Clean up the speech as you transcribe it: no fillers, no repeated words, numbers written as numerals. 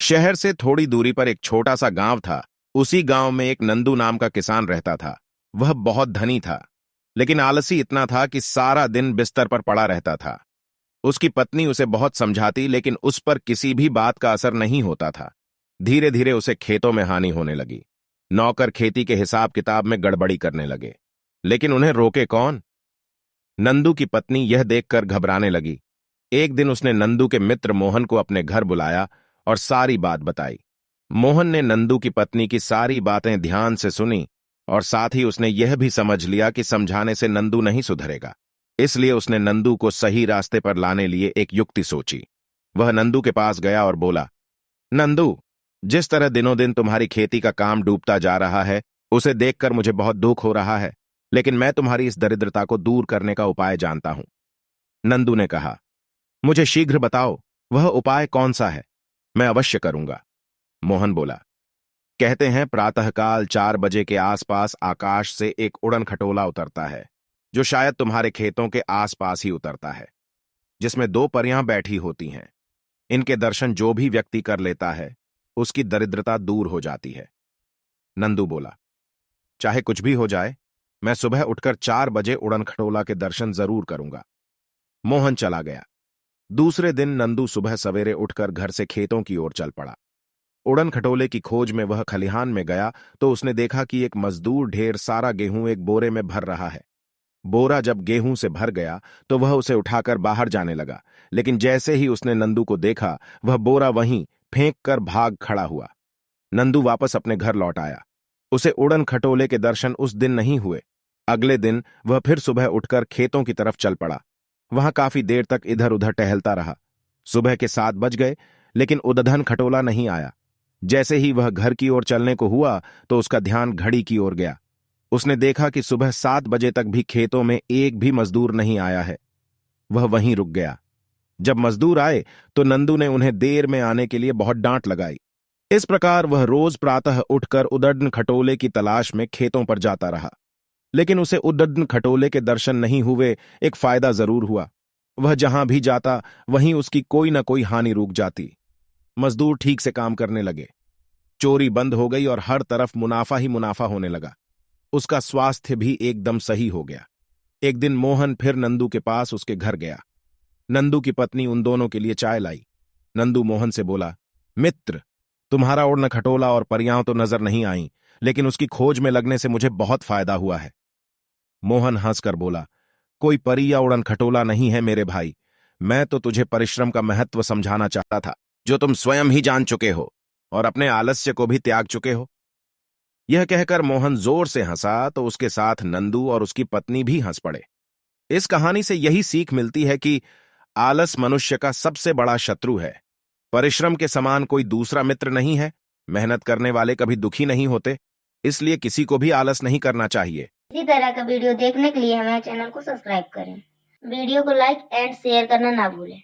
शहर से थोड़ी दूरी पर एक छोटा सा गांव था। उसी गांव में एक नंदू नाम का किसान रहता था। वह बहुत धनी था, लेकिन आलसी इतना था कि सारा दिन बिस्तर पर पड़ा रहता था। उसकी पत्नी उसे बहुत समझाती, लेकिन उस पर किसी भी बात का असर नहीं होता था। धीरे धीरे उसे खेतों में हानि होने लगी। नौकर खेती के हिसाब किताब में गड़बड़ी करने लगे, लेकिन उन्हें रोके कौन? नंदू की पत्नी यह देखकर घबराने लगी। एक दिन उसने नंदू के मित्र मोहन को अपने घर बुलाया और सारी बात बताई। मोहन ने नंदू की पत्नी की सारी बातें ध्यान से सुनी और साथ ही उसने यह भी समझ लिया कि समझाने से नंदू नहीं सुधरेगा। इसलिए उसने नंदू को सही रास्ते पर लाने लिए एक युक्ति सोची। वह नंदू के पास गया और बोला, नंदू, जिस तरह दिनों दिन तुम्हारी खेती का काम डूबता जा रहा है, उसे देखकर मुझे बहुत दुख हो रहा है, लेकिन मैं तुम्हारी इस दरिद्रता को दूर करने का उपाय जानता हूं। नंदू ने कहा, मुझे शीघ्र बताओ, वह उपाय कौन सा है? मैं अवश्य करूंगा। मोहन बोला, कहते हैं प्रातःकाल 4 बजे के आसपास आकाश से एक उड़न खटोला उतरता है, जो शायद तुम्हारे खेतों के आसपास ही उतरता है, जिसमें 2 परियां बैठी होती हैं। इनके दर्शन जो भी व्यक्ति कर लेता है, उसकी दरिद्रता दूर हो जाती है। नंदू बोला, चाहे कुछ भी हो जाए, मैं सुबह उठकर 4 बजे उड़न खटोला के दर्शन जरूर करूंगा। मोहन चला गया। दूसरे दिन नंदू सुबह सवेरे उठकर घर से खेतों की ओर चल पड़ा। उड़न खटोले की खोज में वह खलिहान में गया तो उसने देखा कि एक मजदूर ढेर सारा गेहूं एक बोरे में भर रहा है। बोरा जब गेहूं से भर गया तो वह उसे उठाकर बाहर जाने लगा, लेकिन जैसे ही उसने नंदू को देखा, वह बोरा वहीं फेंक कर भाग खड़ा हुआ। नंदू वापस अपने घर लौट आया। उसे उड़न खटोले के दर्शन उस दिन नहीं हुए। अगले दिन वह फिर सुबह उठकर खेतों की तरफ चल पड़ा। वहां काफी देर तक इधर उधर टहलता रहा। सुबह के 7 बज गए, लेकिन उदधन खटोला नहीं आया। जैसे ही वह घर की ओर चलने को हुआ तो उसका ध्यान घड़ी की ओर गया। उसने देखा कि सुबह 7 बजे तक भी खेतों में एक भी मजदूर नहीं आया है। वह वहीं रुक गया। जब मजदूर आए तो नंदू ने उन्हें देर में आने के लिए बहुत डांट लगाई। इस प्रकार वह रोज प्रातः उठकर उदड्न खटोले की तलाश में खेतों पर जाता रहा, लेकिन उसे उदड्न खटोले के दर्शन नहीं हुए। एक फायदा जरूर हुआ। वह जहां भी जाता वहीं उसकी कोई न कोई हानि रुक जाती। मजदूर ठीक से काम करने लगे, चोरी बंद हो गई और हर तरफ मुनाफा ही मुनाफा होने लगा। उसका स्वास्थ्य भी एकदम सही हो गया। एक दिन मोहन फिर नंदू के पास उसके घर गया। नंदू की पत्नी उन दोनों के लिए चाय लाई। नंदू मोहन से बोला, मित्र, तुम्हारा उड़न खटोला और परियां तो नजर नहीं आई, लेकिन उसकी खोज में लगने से मुझे बहुत फायदा हुआ है। मोहन हंसकर बोला, कोई परी या उड़न खटोला नहीं है मेरे भाई। मैं तो तुझे परिश्रम का महत्व समझाना चाहता था, जो तुम स्वयं ही जान चुके हो और अपने आलस्य को भी त्याग चुके हो। यह कहकर मोहन जोर से हंसा तो उसके साथ नंदू और उसकी पत्नी भी हंस पड़े। इस कहानी से यही सीख मिलती है कि आलस मनुष्य का सबसे बड़ा शत्रु है। परिश्रम के समान कोई दूसरा मित्र नहीं है। मेहनत करने वाले कभी दुखी नहीं होते, इसलिए किसी को भी आलस नहीं करना चाहिए। इसी तरह का वीडियो देखने के लिए हमारे चैनल को सब्सक्राइब करें। वीडियो को लाइक एंड शेयर करना ना भूलें।